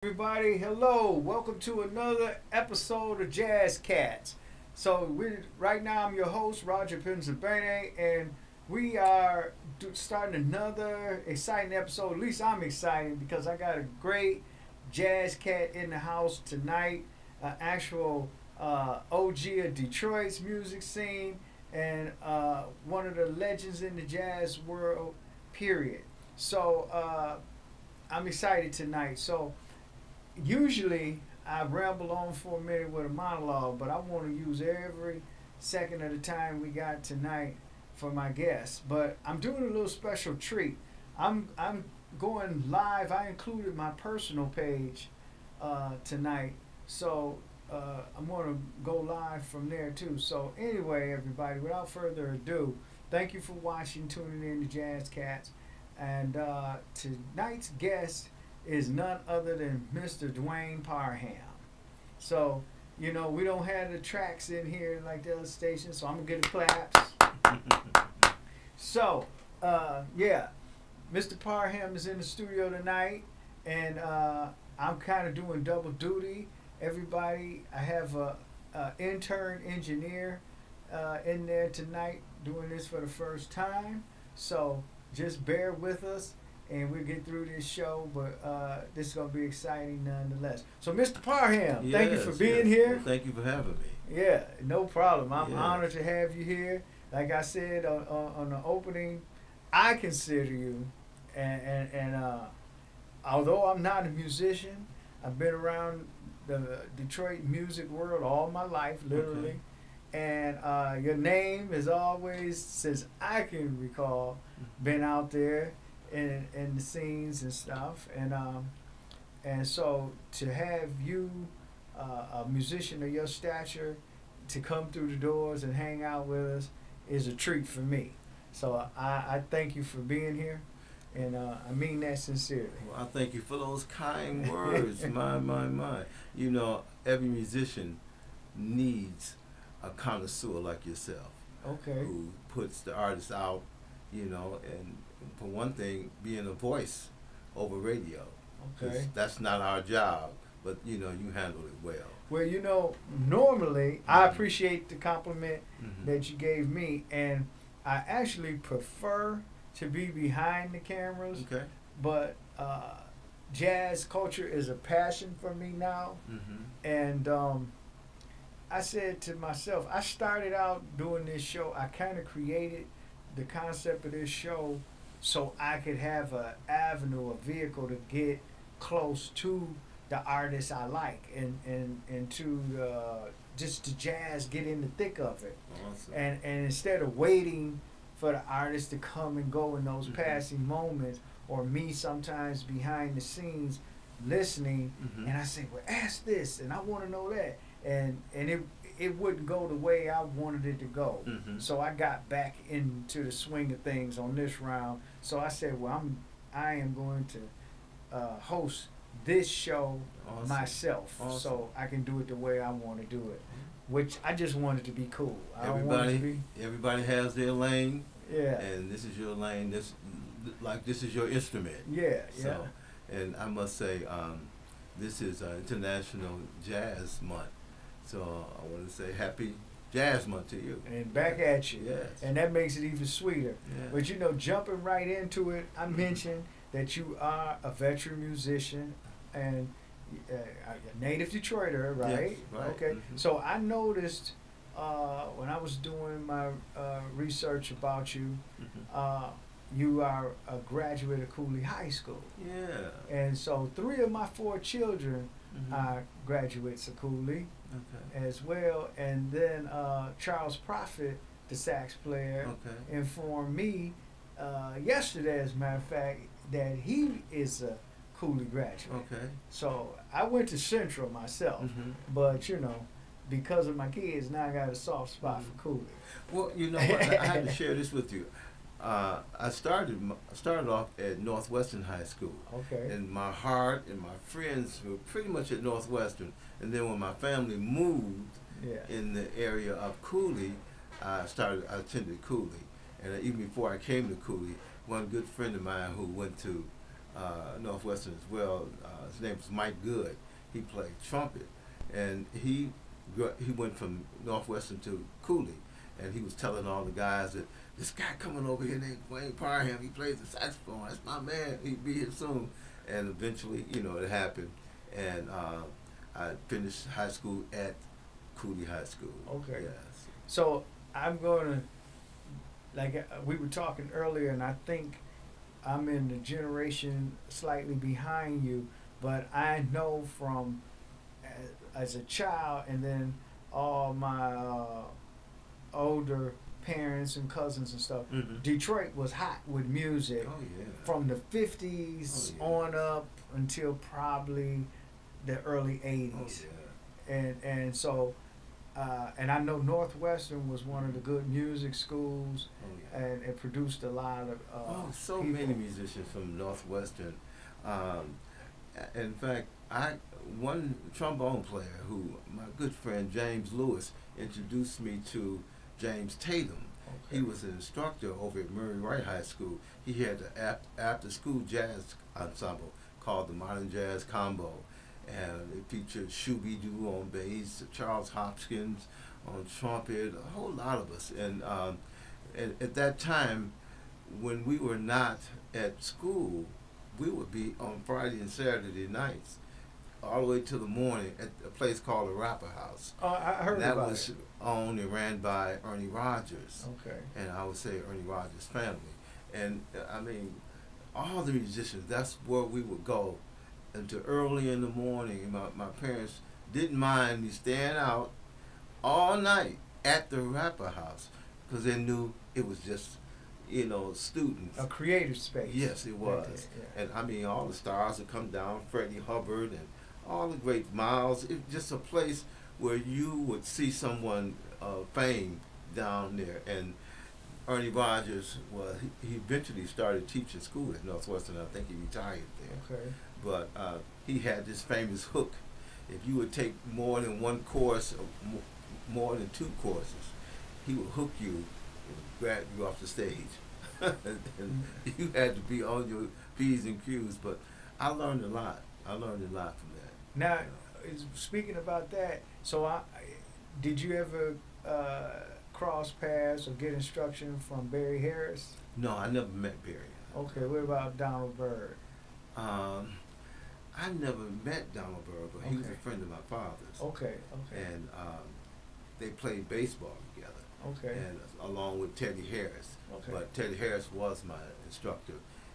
Everybody, hello. Welcome to another episode of Jazz Cats. Right now I'm your host, Roger Penzabene, and we are starting another exciting episode. At least I'm excited because I got a great jazz cat in the house tonight, an actual OG of Detroit's music scene, and one of the legends in the jazz world, period. I'm excited tonight. Usually I ramble on for a minute with a monologue, but I want to use every second of the time we got tonight for my guests. But I'm doing a little special treat. I'm going live. I included my personal page tonight, I'm going to go live from there too. So anyway, everybody, without further ado, thank you for watching, tuning in to Jazz Cats, and tonight's guest is none other than Mr. Dwayne Parham. We don't have the tracks in here like the other stations, so I'm going to get the claps. Mr. Parham is in the studio tonight, and I'm kind of doing double duty. Everybody, I have a intern engineer in there tonight doing this for the first time, so just bear with us and we'll get through this show, but this is going to be exciting nonetheless. So, Mr. Parham, thank you for being here. Well, thank you for having me. Yeah, no problem. I'm honored to have you here. Like I said on the opening, I consider you, and although I'm not a musician, I've been around the Detroit music world all my life, literally. Okay. And your name has always, since I can recall, been out there in the scenes and stuff, and so to have you, a musician of your stature, to come through the doors and hang out with us is a treat for me. So I thank you for being here, and I mean that sincerely. Well, I thank you for those kind words. My. You know, every musician needs a connoisseur like yourself. Okay. Who puts the artist out, and for one thing, being a voice over radio. Okay. That's not our job, but you handle it well. Well, normally I appreciate the compliment that you gave me, and I actually prefer to be behind the cameras. Okay. But jazz culture is a passion for me now, and I said to myself, I started out doing this show. I kind of created the concept of this show so I could have an avenue, a vehicle to get close to the artists I like, and to just the jazz, get in the thick of it. Awesome. And instead of waiting for the artist to come and go in those passing moments, or me sometimes behind the scenes listening, and I say, well, ask this, and I want to know that, and it wouldn't go the way I wanted it to go. So I got back into the swing of things on this round. So I said, well, I am going to host this show myself, so I can do it the way I want to do it. Which I just want it to be cool. Everybody has their lane. Yeah. And this is your lane. This is your instrument. Yeah. So, and I must say, this is International Jazz Month. So I want to say Happy Jazz Month to you. And back at you. Yes. And that makes it even sweeter. Yeah. But jumping right into it, I mentioned that you are a veteran musician and a native Detroiter, right? Yes, right. Okay. So I noticed when I was doing my research about you, you are a graduate of Cooley High School. Yeah. And so 3 of my 4 children are graduates of Cooley. Okay. As well, and then Charles Prophet, the sax player, informed me yesterday, as a matter of fact, that he is a Cooley graduate. Okay. So I went to Central myself, but because of my kids, now I got a soft spot for Cooley. Well, I had to share this with you. I started off at Northwestern High School. Okay. And my heart and my friends were pretty much at Northwestern. And then when my family moved in the area of Cooley, I attended Cooley. And even before I came to Cooley, one good friend of mine who went to Northwestern as well. His name was Mike Good. He played trumpet, and he went from Northwestern to Cooley, and he was telling all the guys that this guy coming over here named Dwayne Parham, he plays the saxophone. That's my man. He'd be here soon. And eventually, it happened, and I finished high school at Cooley High School. Okay. Yes. So I'm gonna, like we were talking earlier, and I think I'm in the generation slightly behind you, but I know from as a child, and then all my older parents and cousins and stuff. Mm-hmm. Detroit was hot with music Oh yeah. from the 50s Oh, yeah. on up until probably the early 80s. Oh yeah. And so and I know Northwestern was one of the good music schools, Oh yeah. and it produced a lot of So people. many musicians from Northwestern. In fact, one trombone player who my good friend James Lewis introduced me to James Tatum. Okay. He was an instructor over at Murray Wright High School. He had an after-school jazz ensemble called the Modern Jazz Combo, and it featured Shooby Doo on bass, Charles Hopkins on trumpet, a whole lot of us. And at that time, when we were not at school, we would be on Friday and Saturday nights all the way to the morning at a place called the Rapper House. I heard And that about was it. owned and ran by Ernie Rogers, Okay. and I would say Ernie Rogers' family. And I mean, all the musicians, that's where we would go until early in the morning. And my parents didn't mind me staying out all night at the Rapper House because they knew it was just, students. A creative space. Yes, it was. Right there, yeah. And I mean, all the stars would come down, Freddie Hubbard and all the great Miles. It was just a place where you would see someone of fame down there. And Ernie Rogers, well, he eventually started teaching school at Northwestern. I think he retired there. Okay. But he had this famous hook. If you would take more than one course, or more than two courses, he would hook you and grab you off the stage. And you had to be on your P's and Q's. But I learned a lot. I learned a lot from that. Now, speaking about that, so did you ever cross paths or get instruction from Barry Harris? No, I never met Barry. Okay, what about Donald Byrd? I never met Donald Byrd, but he was a Okay. friend of my father's. Okay, okay, And they played baseball together, okay, and along with Teddy Harris. okay. But Teddy Harris was my instructor,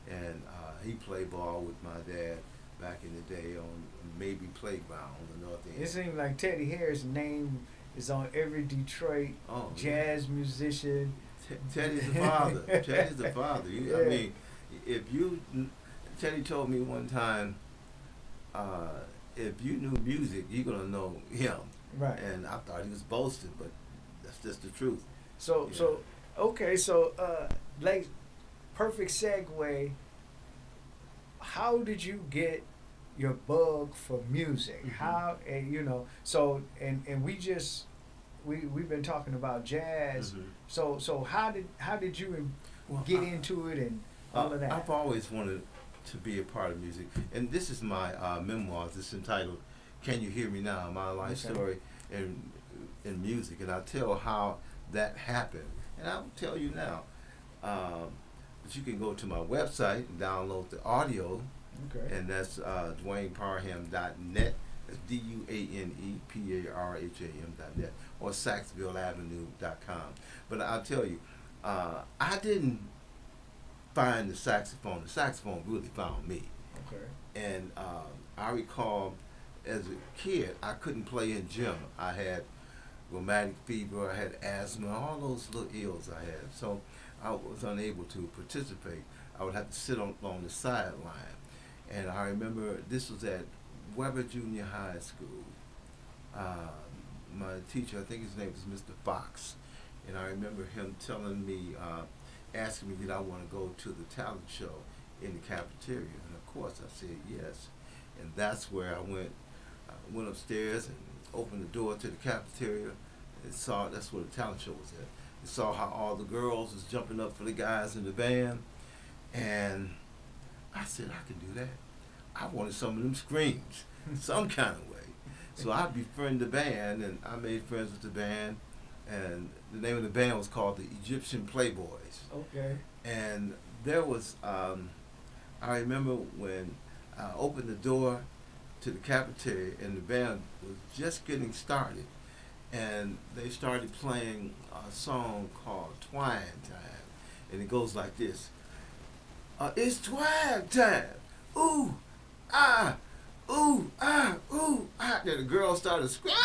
and he played ball with my dad back in the day on Maybe Playground on the north end. It seems like Teddy Harris' name is on every Detroit Oh, jazz musician. Teddy's the father. Teddy's the father. I Yeah. mean, Teddy told me one time, if you knew music, you're gonna know him. Right. And I thought he was boasting, but that's just the truth. So Yeah. so okay, so like perfect segue. How did you get your bug for music? Mhm. How so and we've been talking about jazz. Mhm. So how did you Well, get into it and all of that? I've always wanted to be a part of music, and this is my memoirs. It's entitled "Can You Hear Me Now?" My life Okay. story in music, and I tell how that happened, and I'll tell you now. But you can go to my website and download the audio, Okay. and that's DwayneParham.net. That's DuaneParham.net, or SaxvilleAvenue.com. But I'll tell you, I didn't find the saxophone. The saxophone really found me. Okay. And I recall as a kid, I couldn't play in gym. I had rheumatic fever, I had asthma, all those little ills I had. So I was unable to participate. I would have to sit on the sideline. And I remember this was at Weber Junior High School. My teacher, I think his name was Mr. Fox. And I remember him telling me, asking me, did I want to go to the talent show in the cafeteria? And of course I said yes. And that's where I went upstairs and opened the door to the cafeteria and saw, that's where the talent show was at. And saw how all the girls was jumping up for the guys in the band. And I said, I can do that. I wanted some of them screams, some kind of way. So I befriended the band, and I made friends with the band, and the name of the band was called the Egyptian Playboys. Okay. And there was, I remember when I opened the door to the cafeteria, and the band was just getting started, and they started playing a song called Twine Time, and it goes like this. It's twine time. Ooh, ah, ooh, ah, ooh, ah. Then the girl started screaming.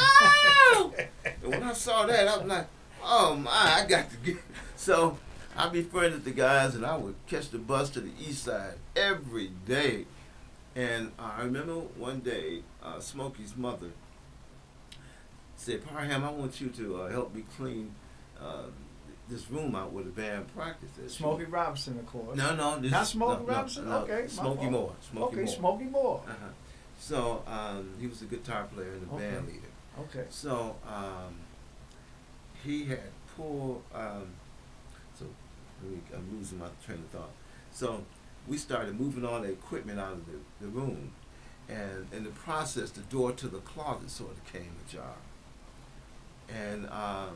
And when I saw that, I was like, oh my, I got to get. So I befriended the guys, and I would catch the bus to the east side every day. And I remember one day, Smokey's mother said, Parham, I want you to help me clean this room out where the band practices. Smokey Robinson, of course. No. Not Smokey Robinson? No, Okay. Smokey Moore. Smokey Moore. Uh-huh. So he was a guitar player and the band leader. Okay. So he had pulled, so I'm losing my train of thought. So we started moving all the equipment out of the room. And in the process, the door to the closet sort of came ajar. And I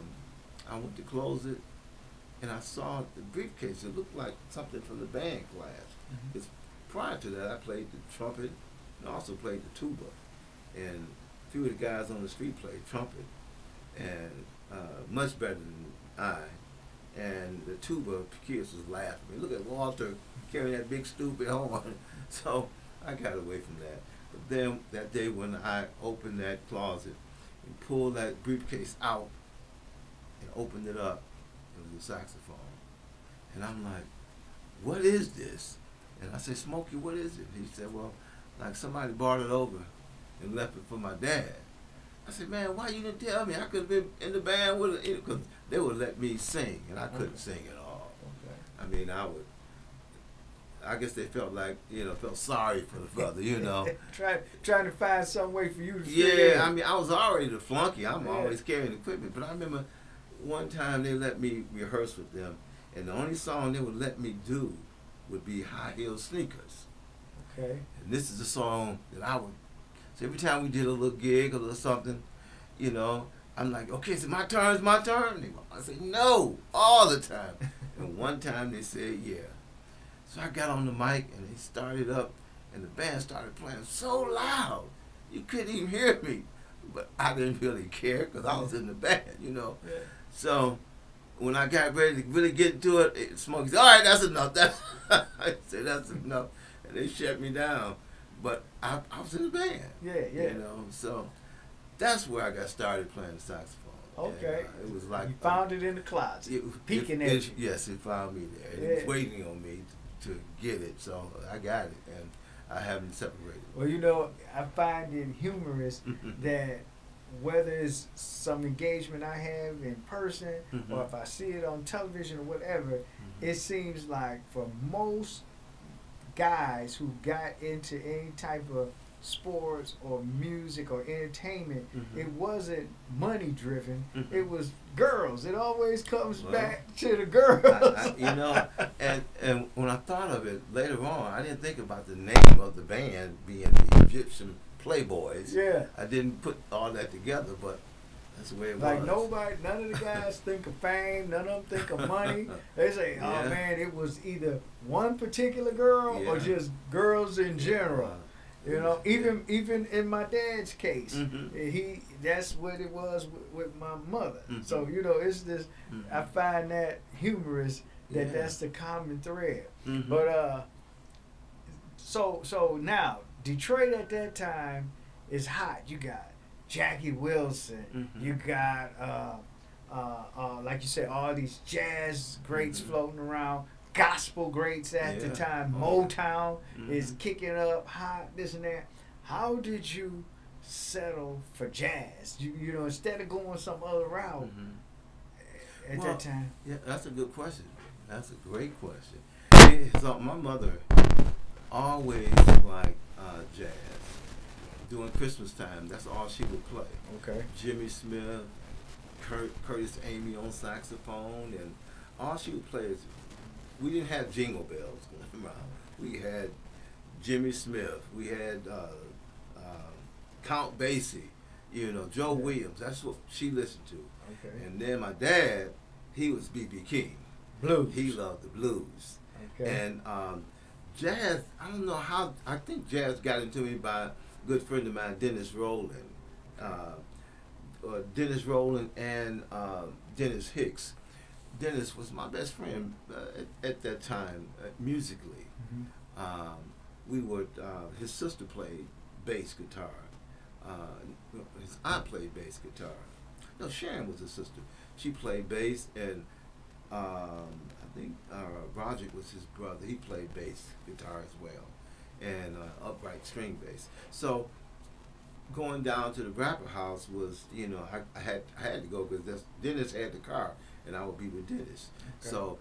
went to close it, and I saw the briefcase. It looked like something from the band class. Mm-hmm. Because prior to that, I played the trumpet and also played the tuba. And a few of the guys on the street played trumpet, and much better than I. And the tuba, Kids was laughing at me. Look at Walter carrying that big stupid horn. So I got away from that. But then that day when I opened that closet and pulled that briefcase out and opened it up, it was a saxophone. And I'm like, what is this? And I said, Smokey, what is it? He said, well, like somebody brought it over and left it for my dad. I said, man, why you didn't tell me? I could have been in the band with it, because they would let me sing, and I couldn't sing at all. Okay. I mean, I guess they felt like, felt sorry for the brother, Trying to find some way for you to fit in. I mean, I was already the flunky. I'm always carrying equipment. But I remember one time they let me rehearse with them, and the only song they would let me do would be High Heel Sneakers. Okay. And this is the song that I would, so every time we did a little gig or a little something, I'm like, okay, is it my turn? It's my turn? I said, no, all the time. And one time they said, yeah. So I got on the mic, and they started up, and the band started playing so loud, you couldn't even hear me. But I didn't really care, because I was in the band, Yeah. So when I got ready to really get into it, Smokey said, all right, that's enough. I said, that's enough. And they shut me down. But I was in the band. Yeah. So that's where I got started playing the saxophone. Okay. And, it was like you found it in the closet, peeking at you. Yes, it found me there. And it was waiting on me to get it. So I got it, and I haven't separated. Well, I find it humorous that whether it's some engagement I have in person or if I see it on television or whatever, it seems like for most guys who got into any type of sports or music or entertainment, it wasn't money driven. It was girls. It always comes back to the girls. And when I thought of it later on, I didn't think about the name of the band being the Egyptian Playboys. Yeah. I didn't put all that together, but that's the way it like was. none of the guys think of fame, none of them think of money. They say, oh man, it was either one particular girl or just girls in general. Even in my dad's case, that's what it was with my mother. So it's this. I find that humorous that that's the common thread. But so now Detroit at that time is hot. You got Jackie Wilson. You got like you said, all these jazz greats floating around. Gospel greats at the time. Motown is kicking up hot, this and that. How did you settle for jazz? You instead of going some other route at that time? Yeah, that's a good question. That's a great question. So my mother always liked jazz. During Christmas time, that's all she would play. Okay. Jimmy Smith, Curtis Amy on saxophone, and all she would play is. We didn't have jingle bells going around. We had Jimmy Smith. We had Count Basie. You know, Joe Williams. That's what she listened to. Okay. And then my dad, he was B.B. King. Blues. He loved the blues. Okay. And jazz, I don't know how, I think jazz got into me by a good friend of mine, Dennis Rowland. Dennis Rowland and Dennis Hicks. Dennis was my best friend at that time, musically. Mm-hmm. We would, his sister played bass guitar. His aunt played bass guitar. No, Sharon was his sister. She played bass, and I think Roger was his brother. He played bass guitar as well, and upright string bass. So going down to the rapper house was, you know, I had to go because Dennis had the car, and I would be with Dennis. Okay. So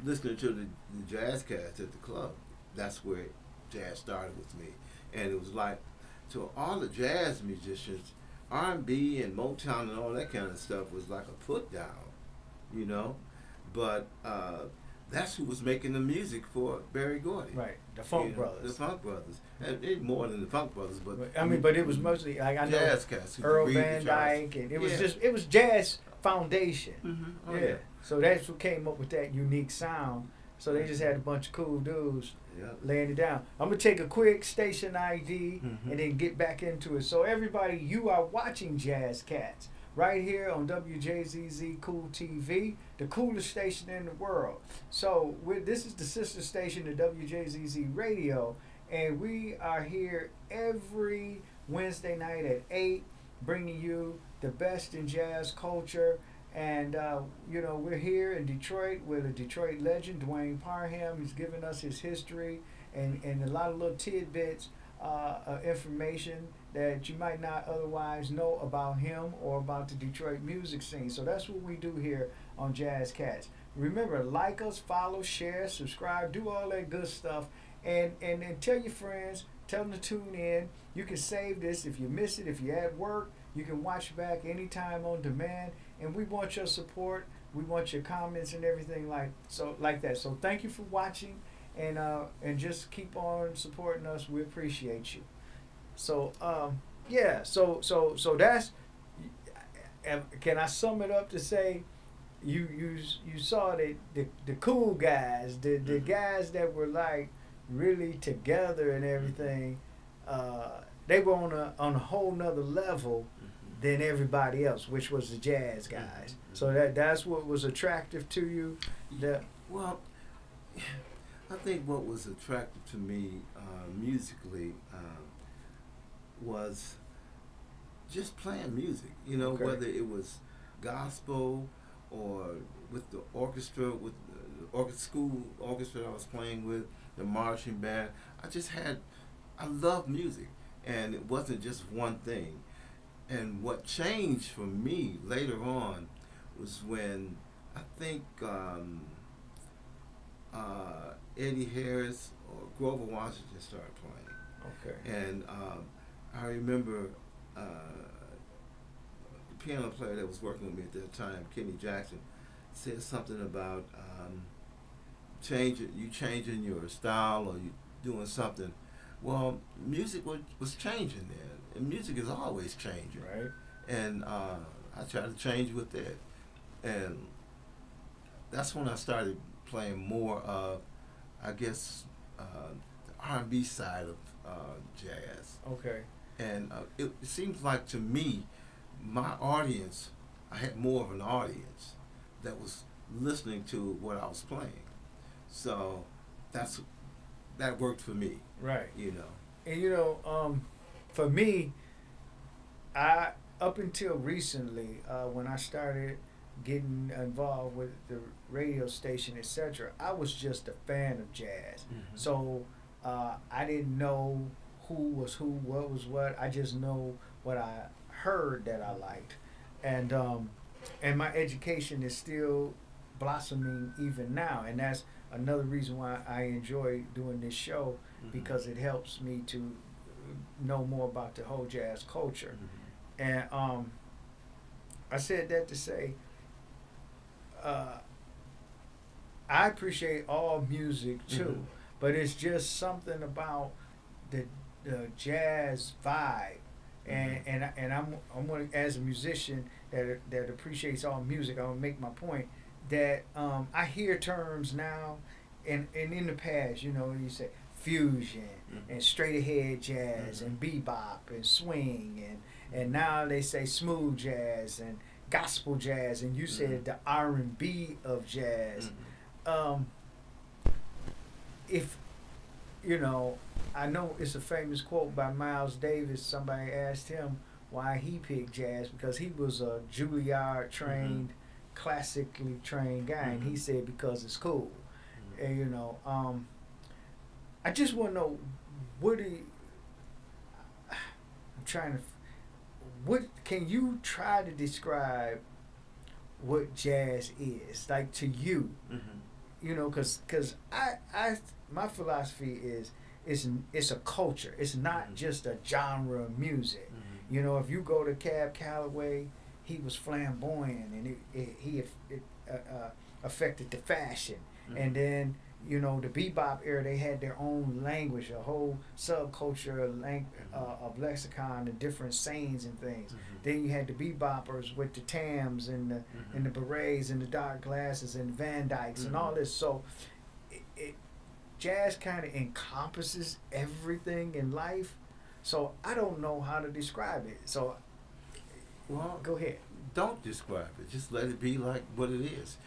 listening to the jazz cast at the club, that's where jazz started with me, and it was like, to all the jazz musicians, R&B and Motown and all that kind of stuff was like a put down, you know. But that's who was making the music for Berry Gordy. Right, the Funk Brothers. The Funk Brothers, and it more than the Funk Brothers, but I mean, but it was mostly like I know jazz cats. Earl Van Dyke, and it was it was jazz foundation. Mm-hmm. Oh, yeah. So that's what came up with that unique sound. So they just had a bunch of cool dudes laying it down. I'm gonna take a quick station ID and then get back into it. So everybody, you are watching Jazz Cats right here on WJZZ Cool TV, the coolest station in the world. So this is the sister station to WJZZ Radio, and we are here every Wednesday night at 8, bringing you the best in jazz culture. And, you know, we're here in Detroit with a Detroit legend, Dwayne Parham. He's given us his history and a lot of little tidbits of information that you might not otherwise know about him or about the Detroit music scene. So that's what we do here on Jazz Cats. Remember, like us, follow, share, subscribe, do all that good stuff. And tell your friends, tell them to tune in. You can save this if you miss it, if you're at work. You can watch back anytime on demand. And we want your support. We want your comments and everything like that. So thank you for watching, and just keep on supporting us. We appreciate you. So so that's. Can I sum it up to say, you saw the cool guys, the guys that were like really together and everything. They were on a whole nother level than everybody else, which was the jazz guys. So that's what was attractive to you. Well, I think what was attractive to me musically was just playing music. You know, whether it was gospel or with the orchestra, with the school orchestra I was playing with, the marching band. I love music, and it wasn't just one thing. And what changed for me later on was when I think Eddie Harris or Grover Washington started playing. Okay. And I remember the piano player that was working with me at that time, Kenny Jackson, said something about changing your style, or you doing something. Well, music was changing then. And music is always changing, right? And I try to change with that, and that's when I started playing more of, I guess, the R&B side of jazz. Okay. And it seems like to me, my audience, I had more of an audience that was listening to what I was playing, so that worked for me, right? You know, and for me, up until recently, when I started getting involved with the radio station, etc., I was just a fan of jazz. So I didn't know who was who, what was what. I just know what I heard that I liked, and my education is still blossoming even now, and that's another reason why I enjoy doing this show, because it helps me to know more about the whole jazz culture. And I said that to say, I appreciate all music too, but it's just something about the jazz vibe, and I'm one, as a musician that appreciates all music. I want to make my point that I hear terms now, and in the past, you know, you say fusion and straight ahead jazz and bebop and swing and now they say smooth jazz and gospel jazz, and you said the R&B of jazz. If you know, I know it's a famous quote by Miles Davis. Somebody asked him why he picked jazz because he was a Juilliard trained, classically trained guy, and he said because it's cool. And you know, I just want to know what do you, I'm trying to. What can you try to describe what jazz is like to you? You know, cause I my philosophy is it's a culture. It's not just a genre of music. You know, if you go to Cab Calloway, he was flamboyant and it affected the fashion. And then, you know, the bebop era, they had their own language, a whole subculture of lexicon and different sayings and things. Then you had the beboppers with the Tams and the berets and the dark glasses and Van Dykes and all this. So jazz kind of encompasses everything in life. So I don't know how to describe it. So, well, go ahead. Don't describe it. Just let it be like what it is.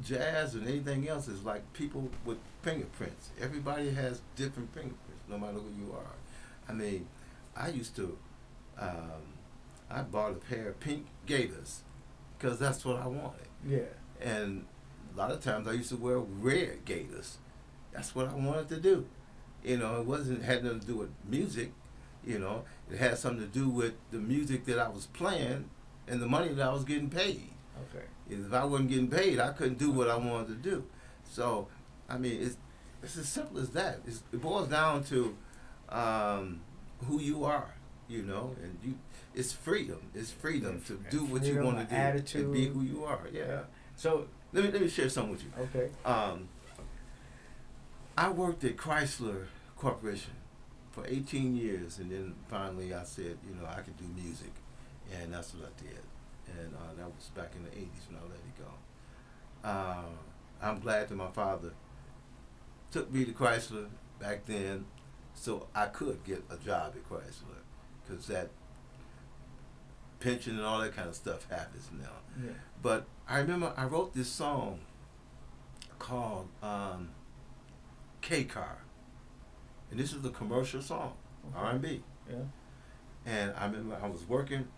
Jazz and anything else is like people with fingerprints. Everybody has different fingerprints, no matter who you are. I mean, I used to, I bought a pair of pink gaiters because that's what I wanted. Yeah. And a lot of times I used to wear red gaiters. That's what I wanted to do. You know, it had nothing to do with music. You know, it had something to do with the music that I was playing and the money that I was getting paid. Okay. If I wasn't getting paid, I couldn't do what I wanted to do. So, I mean, it's as simple as that. It boils down to who you are, you know, and it's freedom. It's freedom to do what you want to do attitude, and be who you are. Yeah. So let me share something with you. Okay. I worked at Chrysler Corporation for 18 years, and then finally I said, you know, I could do music, and that's what I did. And that was back in the 80s when I let it go. I'm glad that my father took me to Chrysler back then so I could get a job at Chrysler, because that pension and all that kind of stuff happens now. Yeah. But I remember I wrote this song called K-Car, and this is a commercial song, R&B. Yeah. And I remember I was working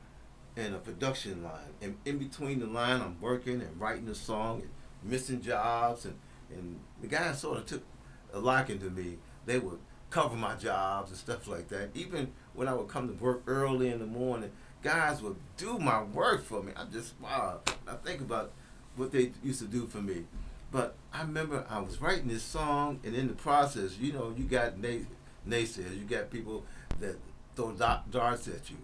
in a production line, and in between the line I'm working and writing the song and missing jobs, and the guys sort of took a liking to me. They would cover my jobs and stuff like that. Even when I would come to work early in the morning, guys would do my work for me. I'm just, wow. I think about what they used to do for me. But I remember I was writing this song, and in the process, you know, you got naysayers. You got people that throw darts at you.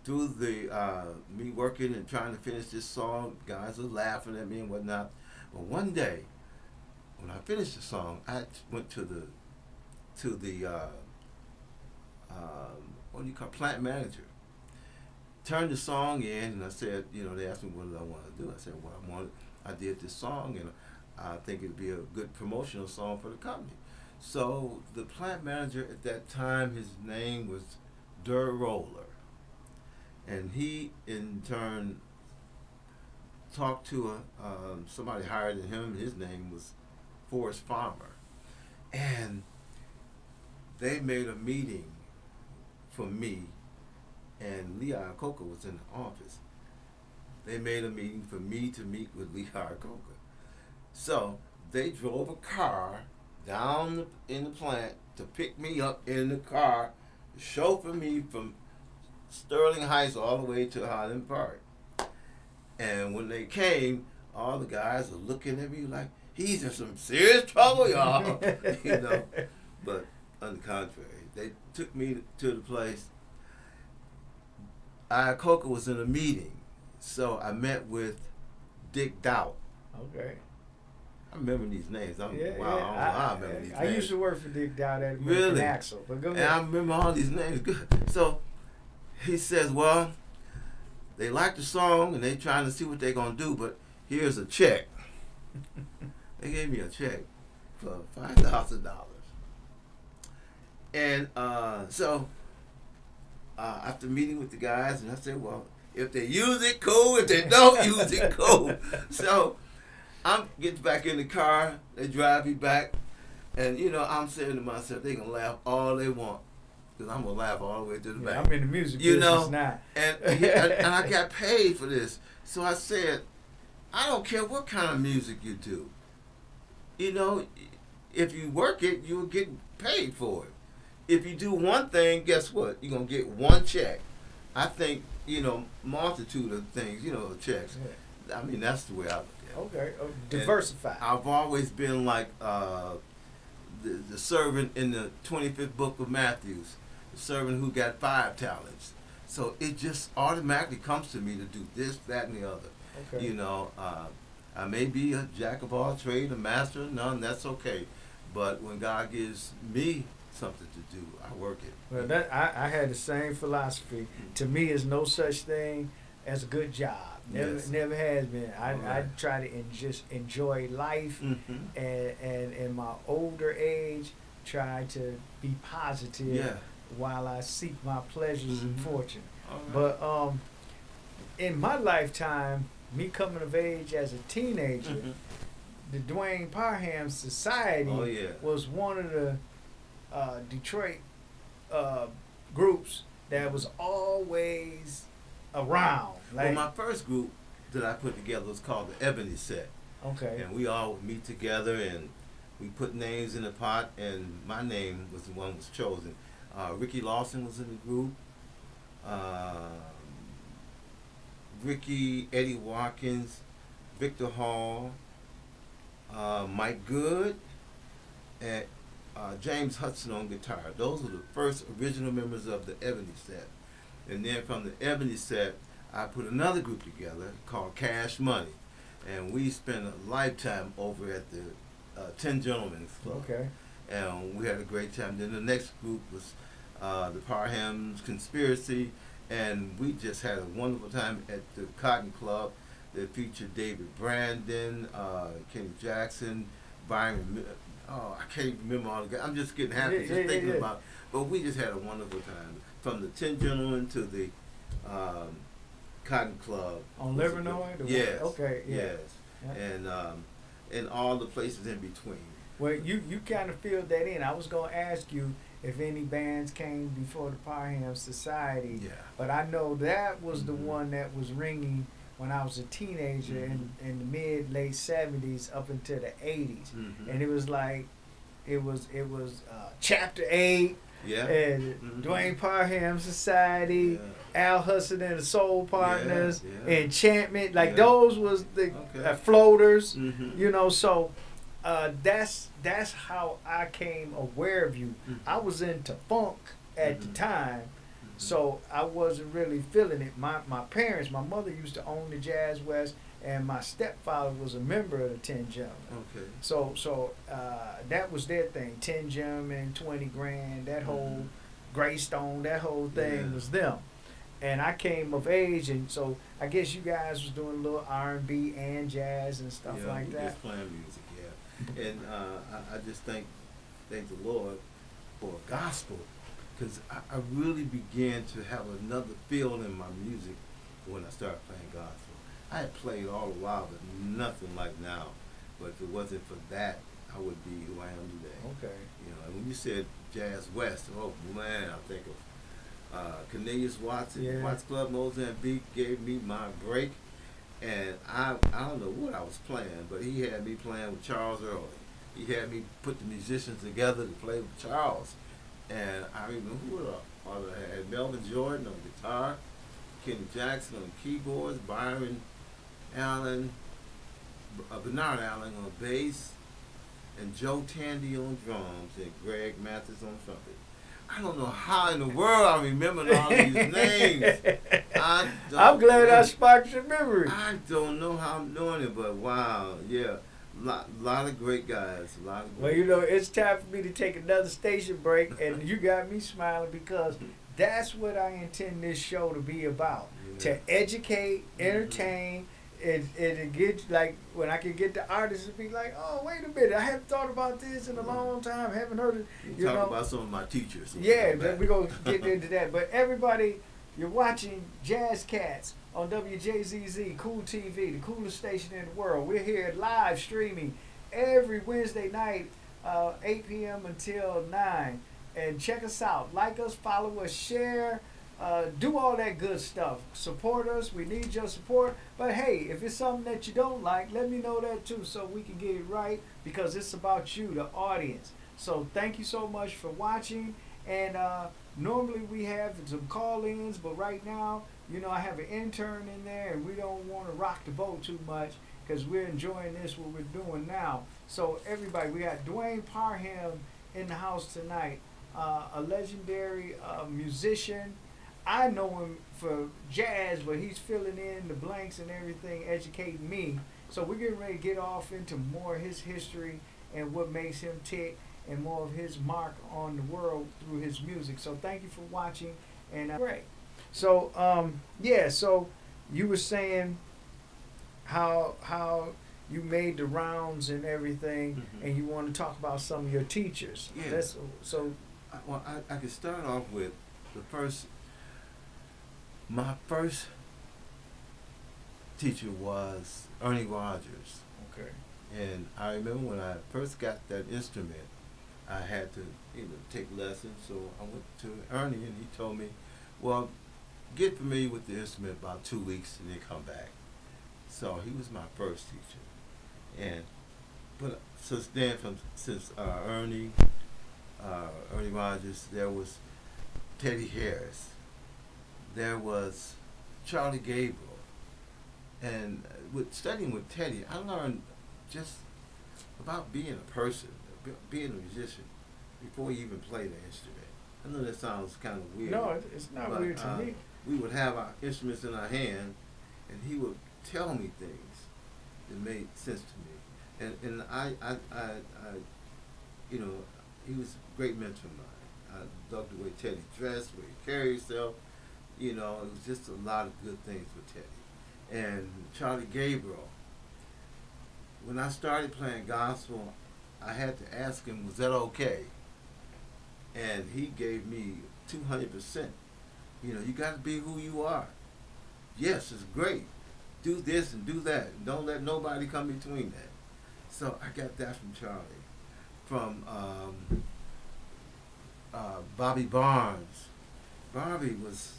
Through the me working and trying to finish this song, guys were laughing at me and whatnot. But one day, when I finished the song, I went to the what do you call plant manager. Turned the song in, and I said, you know, they asked me what did I want to do. I said, well, I did this song, and I think it'd be a good promotional song for the company. So the plant manager at that time, his name was Dur Roller. And he, in turn, talked to somebody higher than him. His name was Forrest Farmer. And they made a meeting for me, and Lee Iacocca was in the office. They made a meeting for me to meet with Lee Iacocca. So they drove a car down in the plant to pick me up in the car, chauffeur me from Sterling Heights all the way to Highland Park. And when they came, all the guys were looking at me like, he's in some serious trouble, y'all. You know. But on the contrary, they took me to the place. Iacocca was in a meeting, so I met with Dick Doubt. Okay. I remember these names. Yeah, I yeah. don't know how I remember these I names. used to work for Dick down at Really? American Axle. But go And ahead. I remember all these names. Good. So he says, well, they like the song and they trying to see what they're going to do, but here's a check. They gave me a check for $5,000. And so after meeting with the guys, and I said, well, if they use it, cool. If they don't use it, cool. So I'm getting back in the car. They drive me back. And, you know, I'm saying to myself, they going to laugh all they want. Because I'm going to laugh all the way to the back. I'm in the music You business know, now. and I got paid for this. So I said, I don't care what kind of music you do. You know, if you work it, you'll get paid for it. If you do one thing, guess what? You're going to get one check. I think, you know, multitude of things, you know, checks. Yeah. I mean, that's the way I look at it. Okay, diversify. And I've always been like the servant in the 25th book of Matthew, the servant who got 5 talents. So it just automatically comes to me to do this, that, and the other. Okay. You know, I may be a jack of all trades, a master of none, that's okay. But when God gives me something to do, I work it. Well, that I had the same philosophy. To me, there's no such thing as a good job. Never has been. I try to just enjoy life, and in my older age, try to be positive while I seek my pleasures and fortune. But in my lifetime, me coming of age as a teenager, the Dwayne Parham Society was one of the Detroit groups that was always around. Well, my first group that I put together was called the Ebony Set. Okay. And we all would meet together and we put names in the pot, and my name was the one that was chosen. Ricky Lawson was in the group. Ricky, Eddie Watkins, Victor Hall, Mike Good, and James Hudson on guitar. Those were the first original members of the Ebony Set. And then from the Ebony Set, I put another group together called Cash Money. And we spent a lifetime over at the 10 Gentlemen's Club. Okay. And we had a great time. Then the next group was the Parham's Conspiracy. And we just had a wonderful time at the Cotton Club that featured David Brandon, Kenny Jackson, Byron. Oh, I can't remember all the guys. I'm just getting happy thinking about it. But we just had a wonderful time. From the 10 Gentlemen to the Cotton Club. On Livernois? Yes. Okay, yeah. Yes. Yeah. And all the places in between. Well, you kind of filled that in. I was going to ask you if any bands came before the Parham Society. Yeah. But I know that was the one that was ringing when I was a teenager in the late 70s up into the 80s. And it was like, it was Chapter 8. Yeah. And Dwayne Parham Society, Al Hudson and the Soul Partners, Enchantment, like those was the floaters, you know. So that's how I came aware of you. I was into funk at the time, so I wasn't really feeling it. My parents, my mother used to own the Jazz West, and my stepfather was a member of the 10 Gentlemen. Okay. So that was their thing. 10 Gentlemen, 20 grand, that whole Greystone, that whole thing was them. And I came of age, and so I guess you guys was doing a little R&B and jazz and stuff like that. Just playing music, And I just thank the Lord for gospel, because I really began to have another feel in my music when I started playing gospel. I had played all a while, but nothing like now. But if it wasn't for that, I would be who I am today. Okay. You know, and when you said Jazz West, oh man, I think of Cornelius Watson, Watts Club Mozambique gave me my break, and I don't know what I was playing, but he had me playing with Charles Early. He had me put the musicians together to play with Charles, and I remember who I had Melvin Jordan on guitar, Kenny Jackson on keyboards, Byron Allen, Bernard Allen on bass, and Joe Tandy on drums, and Greg Mathis on trumpet. I don't know how in the world I remembered all these names. I'm glad I sparked your memory. I don't know how I'm doing it, but wow, yeah. lot of great guys. A lot of Well, great you know, guys. it's time for me to take another station break, and you got me smiling because that's what I intend this show to be about. Yeah. To educate, entertain, and get, like, when I can get the artists to be like, oh, wait a minute, I haven't thought about this in a long time, haven't heard it, You you talk know. about some of my teachers. Yeah, we're going to get into that. But everybody, you're watching Jazz Cats on WJZZ Cool TV, the coolest station in the world. We're here live streaming every Wednesday night, 8 p.m. until 9. And check us out. Like us, follow us, share, do all that good stuff. Support us. We need your support. But hey, if it's something that you don't like, let me know that too so we can get it right, because it's about you, the audience. So thank you so much for watching. And normally we have some call-ins, but right now, you know, I have an intern in there, and we don't want to rock the boat too much because we're enjoying this, what we're doing now. So everybody, we got Dwayne Parham in the house tonight, a legendary musician. I know him for jazz, but he's filling in the blanks and everything, educating me. So we're getting ready to get off into more of his history and what makes him tick, and more of his mark on the world through his music. So thank you for watching, and great. So yeah, so you were saying how you made the rounds and everything, and you want to talk about some of your teachers. Yeah. That's, so Well, I could start off with my first teacher was Ernie Rogers. okay. And I remember when I first got that instrument, I had to, take lessons. So I went to Ernie, and he told me, well, get familiar with the instrument about 2 weeks and then come back. So he was my first teacher. But since then, since Ernie Rogers, there was Teddy Harris, there was Charlie Gabriel. And with studying with Teddy, I learned just about being a person, being a musician, before you even play the instrument. I know that sounds kind of weird. No, it's not but, weird to me. We would have our instruments in our hand, and he would tell me things that made sense to me. And I he was a great mentor of mine. I loved the way Teddy dressed, the way he carried himself. It was just a lot of good things with Teddy. And Charlie Gabriel, when I started playing gospel, I had to ask him, was that okay? And he gave me 200%. You got to be who you are. Yes, it's great. Do this and do that. And don't let nobody come between that. So I got that from Charlie. From Bobby Barnes. Bobby was,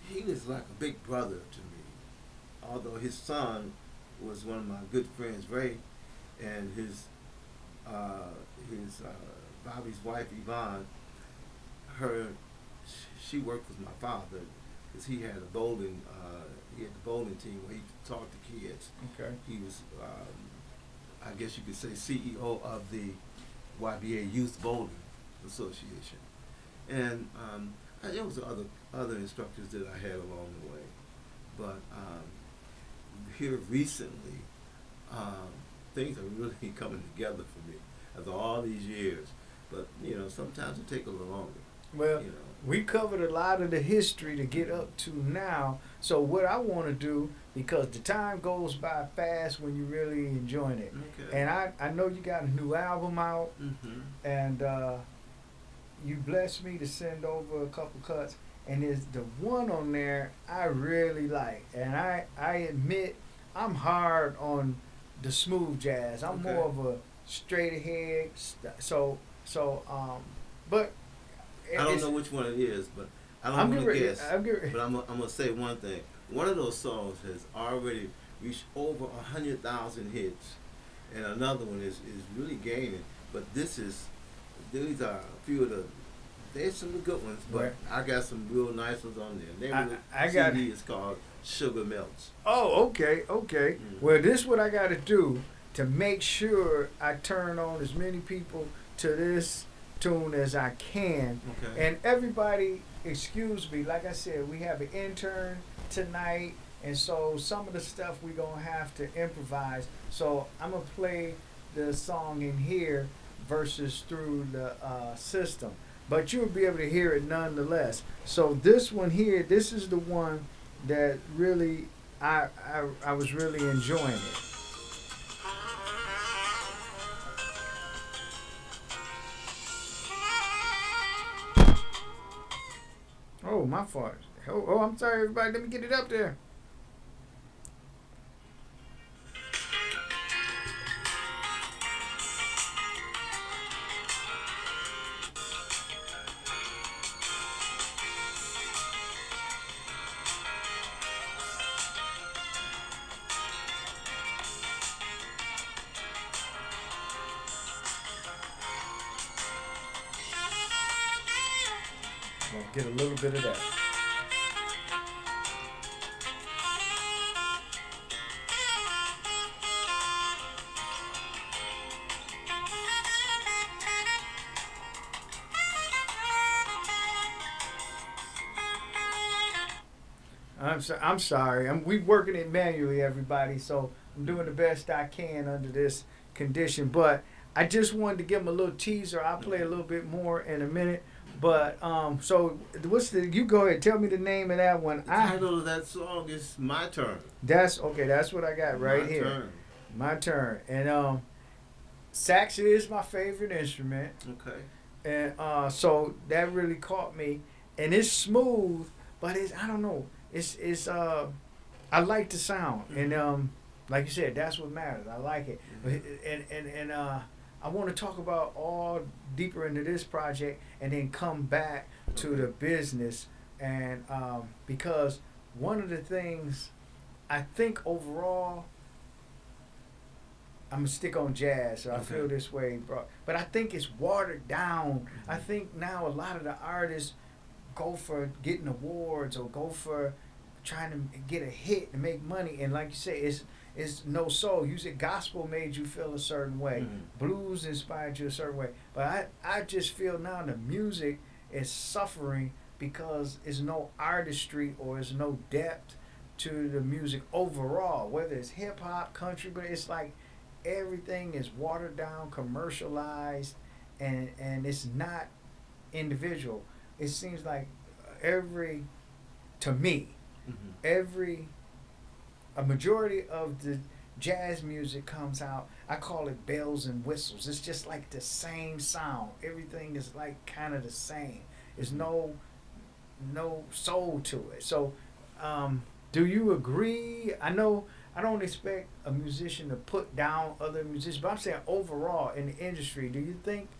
he was like a big brother to me. Although his son was one of my good friends, Ray, and his Bobby's wife, Yvonne, she worked with my father because he had the bowling team where he taught the kids. Okay. He was, I guess you could say, CEO of the YBA Youth Bowling Association. And there was other instructors that I had along the way. But here recently, things are really coming together for me after all these years. But, sometimes it takes a little longer. Well, we covered a lot of the history to get up to now. So what I want to do, because the time goes by fast when you're really enjoying it. Okay. And I know you got a new album out, and you blessed me to send over a couple cuts. And there's the one on there I really like. And I admit I'm hard on the smooth jazz. I'm more of a straight ahead. But I don't know which one it is, but I don't want to guess. But I'm gonna say one thing. One of those songs has already reached over 100,000 hits, and another one is really gaining. But these are a few of the. There's some of the good ones, but right. I got some real nice ones on there. The name of the CD is called Sugar Melts. Oh, okay. Well, this is what I got to do to make sure I turn on as many people to this tune as I can. Okay. And everybody, excuse me, like I said, we have an intern tonight, and so some of the stuff we gonna have to improvise. So I'm gonna play the song in here versus through the system, but you'll be able to hear it nonetheless. So this one here, this is the one that really I was really enjoying it. Oh, my fault. Oh, I'm sorry, everybody. Let me get it up there. I'll get a little bit of that. I'm sorry. We working it manually, everybody. So I'm doing the best I can under this condition. But I just wanted to give them a little teaser. I'll play a little bit more in a minute. But so what's the? You go ahead. Tell me the name of that one. The title of that song is "My Turn." That's okay. That's what I got right here. Turn. My turn. And sax is my favorite instrument. Okay. And so that really caught me. And it's smooth, but I don't know. It's I like the sound, and like you said, that's what matters. I like it, and I want to talk about all deeper into this project, and then come back to the business, and because one of the things I think overall, I'm gonna stick on jazz, so I feel this way, bro. But I think it's watered down. I think now a lot of the artists go for getting awards or go for trying to get a hit and make money, and like you say, it's no soul. You said gospel made you feel a certain way, blues inspired you a certain way, but I just feel now the music is suffering because there's no artistry or there's no depth to the music overall, whether it's hip hop, country, but it's like everything is watered down, commercialized, and it's not individual. It seems like to me, a majority of the jazz music comes out, I call it bells and whistles. It's just like the same sound. Everything is like kind of the same. There's no soul to it. So, do you agree? I know I don't expect a musician to put down other musicians, but I'm saying overall in the industry, do you think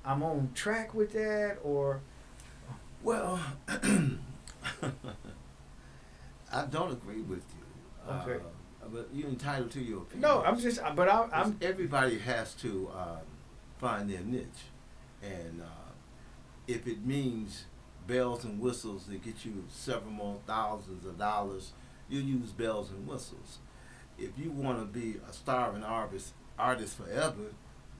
I'm on track with that, or? Well, I don't agree with you. Okay. But you're entitled to your opinion. No, I'm. Everybody has to find their niche, and if it means bells and whistles that get you several more thousands of dollars, you use bells and whistles. If you want to be a starving artist forever,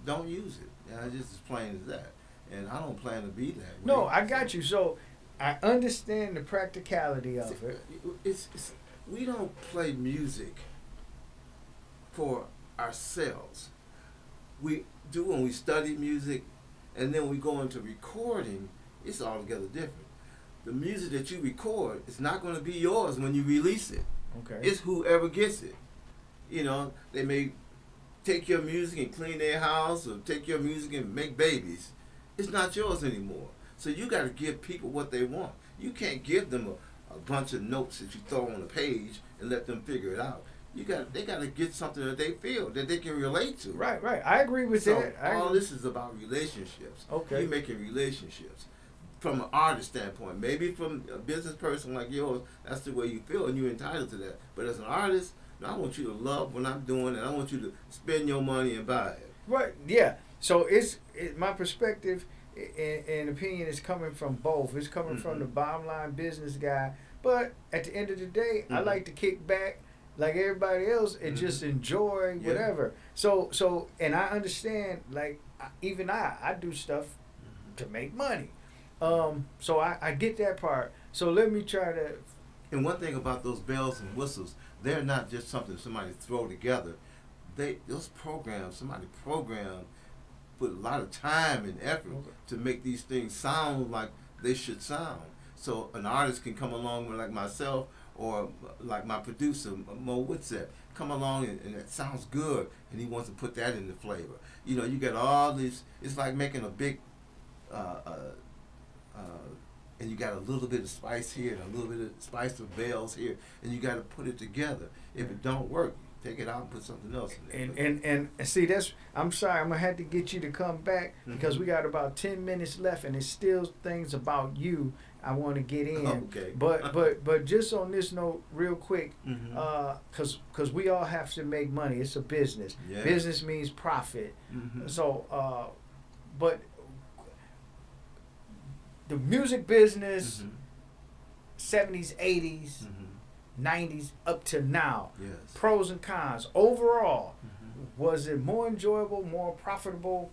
don't use it. It's just as plain as that. And I don't plan to be that way. No, I got you. So I understand the practicality of it. We don't play music for ourselves. We do when we study music, and then we go into recording. It's altogether different. The music that you record is not going to be yours when you release it. Okay. It's whoever gets it. They may take your music and clean their house, or take your music and make babies. It's not yours anymore. So you got to give people what they want. You can't give them a bunch of notes that you throw on a page and let them figure it out. They got to get something that they feel that they can relate to. Right. I agree with that. All this is about relationships. Okay. You're making relationships from an artist standpoint. Maybe from a business person like yours, that's the way you feel, and you're entitled to that. But as an artist, I want you to love what I'm doing, and I want you to spend your money and buy it. Right. Yeah. So it's my perspective and opinion is coming from both. It's coming from the bottom line business guy, but at the end of the day, I like to kick back like everybody else and just enjoy whatever. So and I understand, like even I do stuff to make money. So I get that part. So let me try to And one thing about those bells and whistles, they're not just something somebody throw together. Those programs, somebody programmed, put a lot of time and effort to make these things sound like they should sound. So an artist can come along with, like myself, or like my producer Mo Woodsett, come along and it sounds good, and he wants to put that in the flavor. You know, you get all these. It's like making a big, and you got a little bit of spice here and a little bit of spice of bells here, and you got to put it together. If it don't work, take it out and put something else in there. And see, that's, I'm sorry, I'm gonna have to get you to come back because we got about 10 minutes left, and it's still things about you I want to get in. Okay. But just on this note, real quick, cause we all have to make money. It's a business. Yeah. Business means profit. So, but the music business, 70s, 80s. 90s up to now, Yes. pros and cons. Overall, was it more enjoyable, more profitable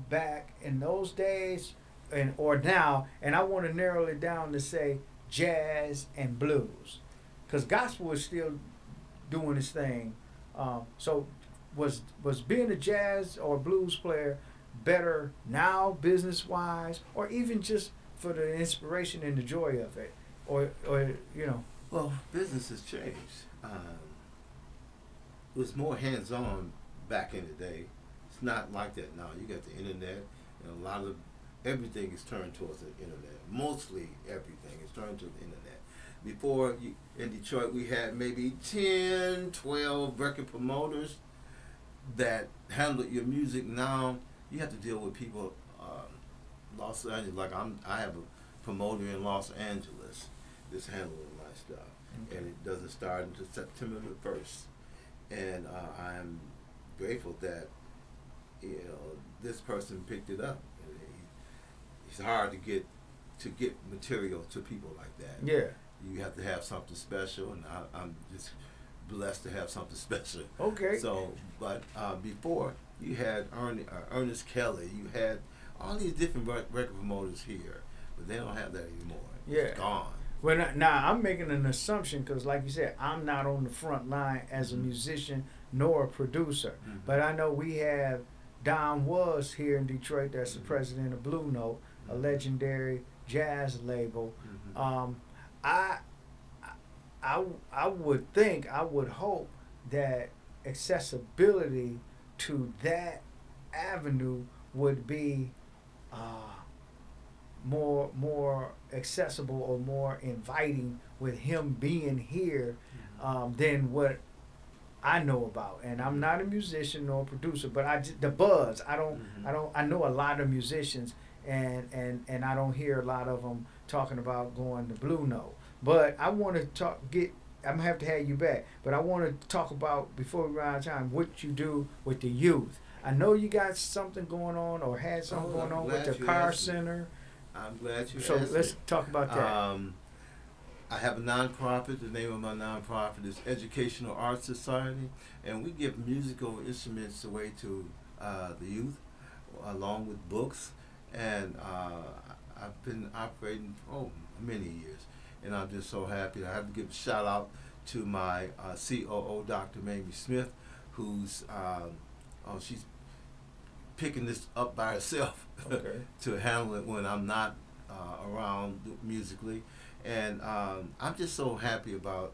back in those days and or now? And I want to narrow it down to say jazz and blues, because gospel is still doing its thing. So was being a jazz or blues player better now, business wise, or even just for the inspiration and the joy of it, or you know? Well, business has changed. It was more hands-on back in the day. It's not like that now. You got the internet, and a lot of everything is turned towards the internet. Mostly everything is turned to the internet. Before, in Detroit, we had maybe 10, 12 record promoters that handled your music. Now you have to deal with people. Los Angeles, like I have a promoter in Los Angeles that's handling my stuff, and it doesn't start until September the 1st. And I am grateful that this person picked it up. It's hard to get material to people like that. Yeah. You have to have something special, and I'm just blessed to have something special. Okay. So, but before you had Ernest Kelly, you had all these different record promoters here, but they don't have that anymore. Yeah. It's gone. Well, now I'm making an assumption because, like you said, I'm not on the front line as a musician nor a producer. But I know we have Don Was here in Detroit. That's the president of Blue Note, a legendary jazz label. I would think, I would hope that accessibility to that avenue would be more accessible or more inviting with him being here than what I know about. And I'm not a musician nor a producer, but the buzz. I know a lot of musicians, and I don't hear a lot of them talking about going to Blue Note. But I want to I'm gonna have to have you back. But I want to talk about, before we run out of time, what you do with the youth. I know you got something going on, or had something going on with the Car Center. I'm glad you asked. So let's talk about that. I have a nonprofit. The name of my nonprofit is Educational Arts Society, and we give musical instruments away to the youth, along with books. And I've been operating many years, and I'm just so happy. I have to give a shout out to my COO, Dr. Mamie Smith, who's she's picking this up by herself to handle it when I'm not around musically. And I'm just so happy about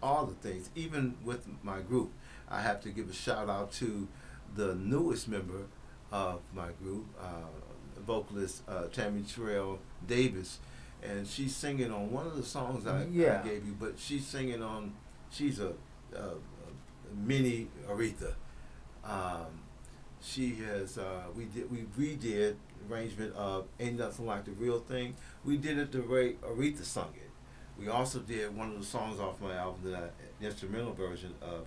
all the things. Even with my group, I have to give a shout out to the newest member of my group, vocalist Tammy Terrell Davis, and she's singing on one of the songs I gave you, but she's a mini Aretha. She has we redid arrangement of Ain't Nothing Like the Real Thing. We did it the way Aretha sung it. We also did one of the songs off my album, the instrumental version of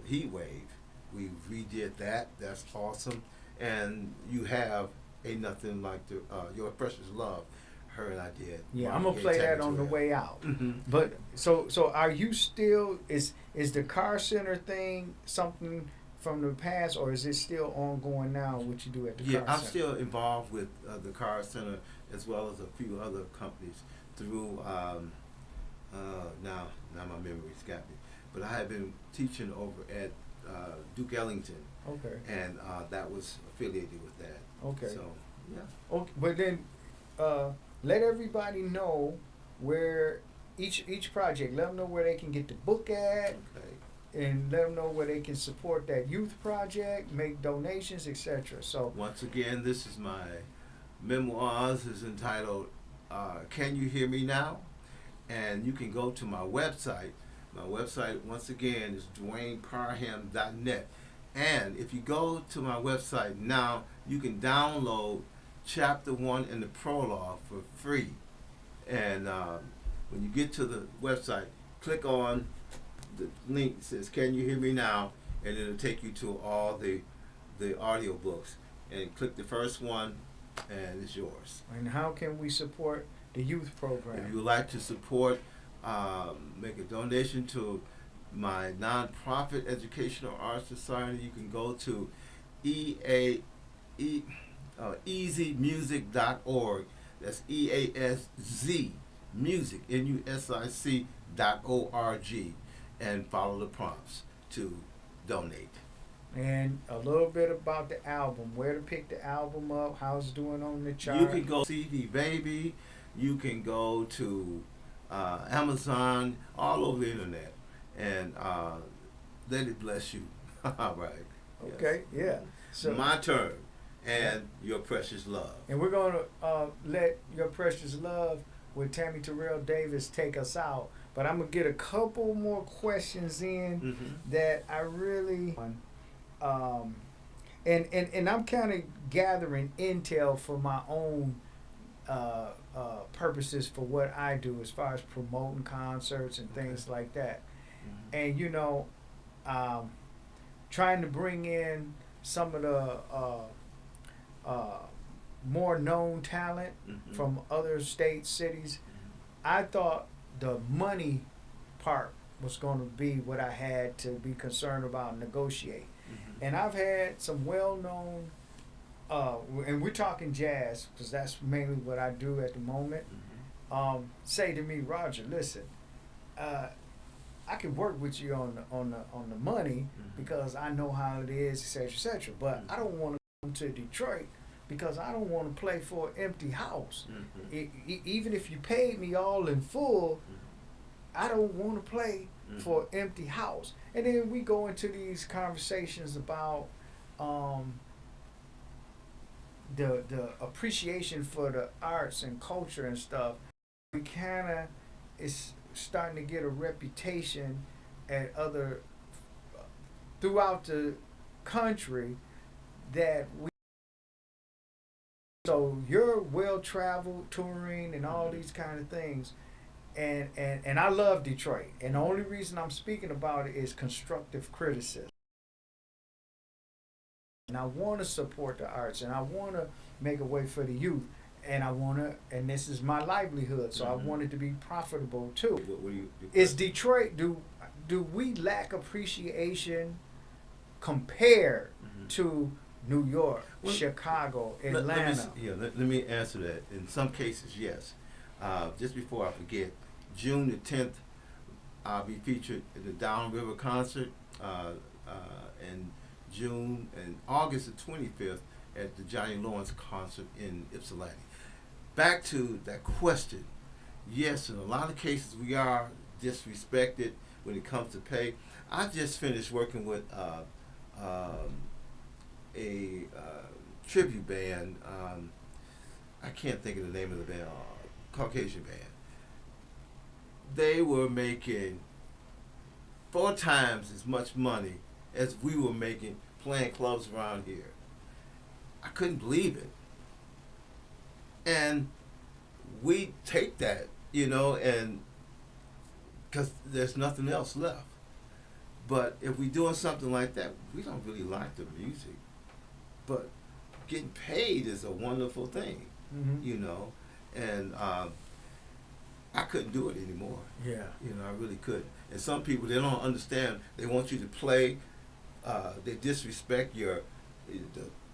Heat Wave. We redid that. That's awesome. And you have Ain't Nothing Like the Your Precious Love. Her and I did. Yeah, I'm gonna play that on the way out. But so are you still, is the Car Center thing something from the past, or is it still ongoing now, what you do at the Car Center? Yeah, I'm still involved with the Car Center, as well as a few other companies through Now my memory's got me. But I had been teaching over at Duke Ellington, Okay. and that was affiliated with that. Okay. So yeah. Okay. But then, let everybody know where each project. Let them know where they can get the book at, Okay. and let them know where they can support that youth project, make donations, etc. So Once again, this is my memoirs. Is entitled "Can You Hear Me Now?" And you can go to my website. My website, once again, is DwayneParham.net. And if you go to my website now, you can download Chapter 1 and the prologue for free. And when you get to the website, click on the link that says "Can You Hear Me Now?" and it'll take you to all the audio books. And click the first one, and it's yours. and how can we support the youth If program? you would like to support, make a donation to my nonprofit educational arts society, you can go to easymusic.org. That's EASZ music MUSIC.org, and follow the prompts to donate. And a little bit about the album, where to pick the album up, how it's doing on the chart. You can go CD Baby. You can go to Amazon, all over the internet, and let it bless you. All right. Okay, yeah. So My turn, and Your Precious Love. and we're gonna let Your Precious Love with Tammy Terrell Davis take us out. But I'm gonna get a couple more questions in Mm-hmm. that I really and I'm kind of gathering intel for my own purposes for what I do as far as promoting concerts and things like that. Mm-hmm. And trying to bring in some of the more known talent Mm-hmm. from other states, cities. I thought the money part was going to be what I had to be concerned about and negotiate. Mm-hmm. And I've had some well-known, and we're talking jazz because that's mainly what I do at the moment. Mm-hmm. Say to me, Roger, listen, I can work with you on the money Mm-hmm. because I know how it is, etc., etc. But I don't want to come to Detroit because I don't want to play for an empty house. Mm-hmm. Even if you paid me all in full, I don't want to play Mm-hmm. for an empty house. And then we go into these conversations about the appreciation for the arts and culture and stuff. We kind of is starting to get a reputation at other throughout the country that we. So you're well traveled, touring, and all these kind of things. And I love Detroit. And the only reason I'm speaking about it is constructive criticism. And I want to support the arts, and I want to make a way for the youth, and I want to, and this is my livelihood, so I want it to be profitable too. What do you? Is Detroit, do we lack appreciation compared Mhm. to New York, Well, Chicago, Let Atlanta? let me answer that. In some cases, yes. Just before I forget, June the 10th, I'll be featured at the Downriver concert, and June and August the 25th at the Johnny Lawrence concert in Ypsilanti. Back to that question. Yes, in a lot of cases we are disrespected when it comes to pay. I just finished working with a tribute band. I can't think of the name of the band. Caucasian band. They were making 4 times as much money as we were making playing clubs around here. I couldn't believe it. And we take that, and because there's nothing else left. But if we're doing something like that, we don't really like the music. But getting paid is a wonderful thing, Mm-hmm. And I couldn't do it anymore. Yeah. I really couldn't. And some people, they don't understand. They want you to play. They disrespect the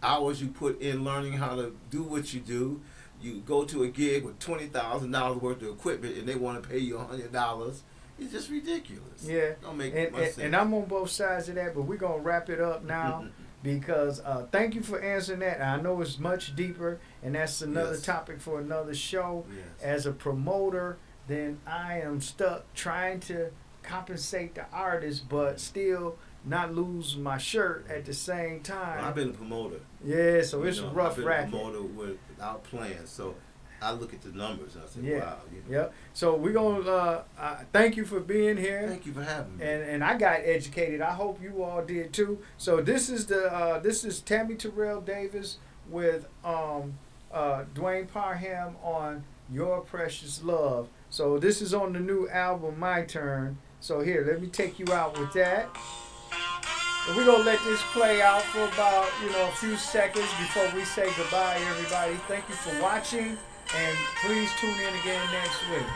hours you put in learning how to do what you do. you go to a gig with $20,000 worth of equipment and they want to pay you $100. It's just ridiculous. Yeah. Don't make And, much and, sense. and I'm on both sides of that, but we're going to wrap it up now because thank you for answering that. I know it's much deeper, and that's another Yes. topic for another show. Yes. As a promoter, then I am stuck trying to compensate the artist, but still not lose my shirt at the same time. Well, I've been a promoter. Yeah, so it's You know, a rough I've been racket. a promoter without plans, so I look at the numbers and I say, Yeah. wow. You know. Yep. So we're gonna thank you for being here. Thank you for having me. And I got educated. I hope you all did too. So this is Tammy Terrell Davis with Dwayne Parham on Your Precious Love. So this is on the new album My Turn. So here, let me take you out with that. And we're gonna let this play out for about a few seconds before we say goodbye, everybody. Thank you for watching, and please tune in again next week.